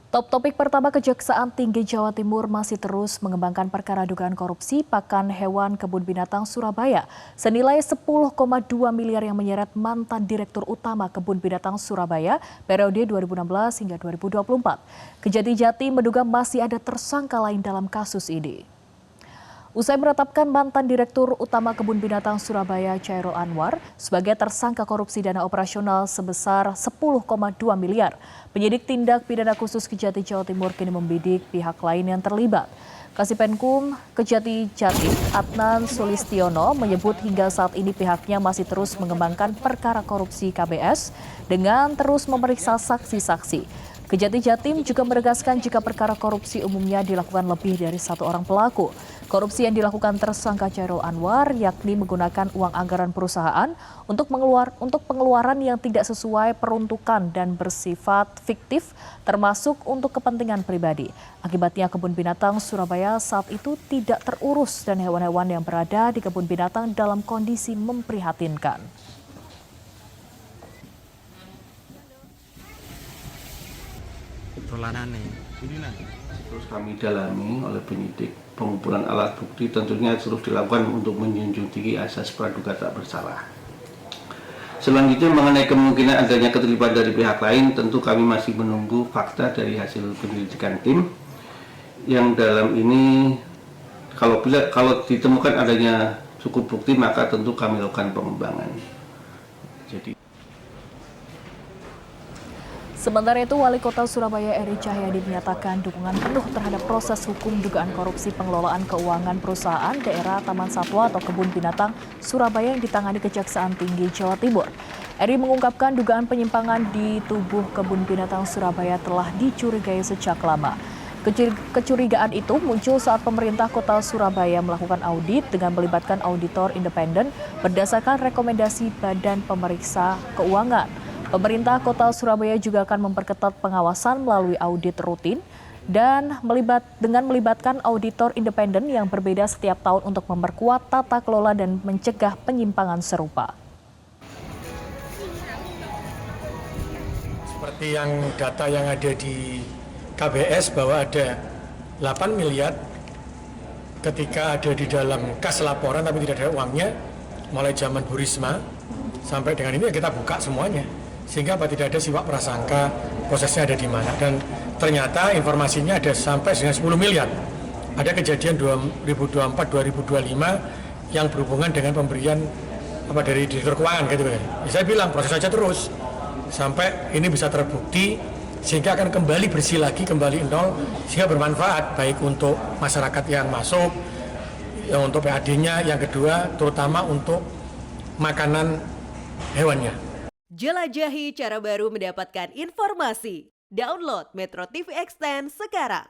Top topik pertama, Kejaksaan Tinggi Jawa Timur masih terus mengembangkan perkara dugaan korupsi pakan hewan kebun binatang Surabaya senilai 10,2 miliar yang menyeret mantan Direktur Utama Kebun Binatang Surabaya periode 2016 hingga 2024. Kejati Jatim menduga masih ada tersangka lain dalam kasus ini. Usai menetapkan mantan Direktur Utama Kebun Binatang Surabaya Chairul Anwar sebagai tersangka korupsi dana operasional sebesar 10,2 miliar, penyidik tindak pidana khusus Kejati Jawa Timur kini membidik pihak lain yang terlibat. Kasipenkum Kejati Jatim Adnan Sulistiono menyebut hingga saat ini pihaknya masih terus mengembangkan perkara korupsi KBS dengan terus memeriksa saksi-saksi. Kejati Jatim juga menegaskan jika perkara korupsi umumnya dilakukan lebih dari satu orang pelaku. Korupsi yang dilakukan tersangka Chairul Anwar yakni menggunakan uang anggaran perusahaan untuk pengeluaran yang tidak sesuai peruntukan dan bersifat fiktif termasuk untuk kepentingan pribadi. Akibatnya kebun binatang Surabaya saat itu tidak terurus dan hewan-hewan yang berada di kebun binatang dalam kondisi memprihatinkan. Terus kami dalami oleh penyidik, pengumpulan alat bukti tentunya terus dilakukan untuk menjunjung tinggi asas praduga tak bersalah. Selanjutnya mengenai kemungkinan adanya keterlibatan dari pihak lain, tentu kami masih menunggu fakta dari hasil penyelidikan tim yang dalam ini kalau ditemukan adanya cukup bukti maka tentu kami lakukan pengembangan. Sementara itu, Wali Kota Surabaya Eri Cahyadi menyatakan dukungan penuh terhadap proses hukum dugaan korupsi pengelolaan keuangan perusahaan daerah Taman Satwa atau Kebun Binatang Surabaya yang ditangani Kejaksaan Tinggi Jawa Timur. Eri mengungkapkan dugaan penyimpangan di tubuh Kebun Binatang Surabaya telah dicurigai sejak lama. Kecurigaan itu muncul saat pemerintah kota Surabaya melakukan audit dengan melibatkan auditor independen berdasarkan rekomendasi Badan Pemeriksa Keuangan. Pemerintah kota Surabaya juga akan memperketat pengawasan melalui audit rutin dan melibatkan auditor independen yang berbeda setiap tahun untuk memperkuat tata kelola dan mencegah penyimpangan serupa. Seperti yang data yang ada di KBS bahwa ada 8 miliar ketika ada di dalam kas laporan tapi tidak ada uangnya mulai zaman Bu Risma sampai dengan ini kita buka semuanya. Sehingga tidak ada siwak prasangka prosesnya ada di mana. Dan ternyata informasinya ada sampai dengan 10 miliar. Ada kejadian 2024-2025 yang berhubungan dengan pemberian dari direktur keuangan gitu kan. Ya, saya bilang proses saja terus sampai ini bisa terbukti sehingga akan kembali bersih lagi, kembali nol sehingga bermanfaat baik untuk masyarakat yang masuk, yang untuk PAD-nya, yang kedua terutama untuk makanan hewannya. Jelajahi cara baru mendapatkan informasi. Download Metro TV Extend sekarang.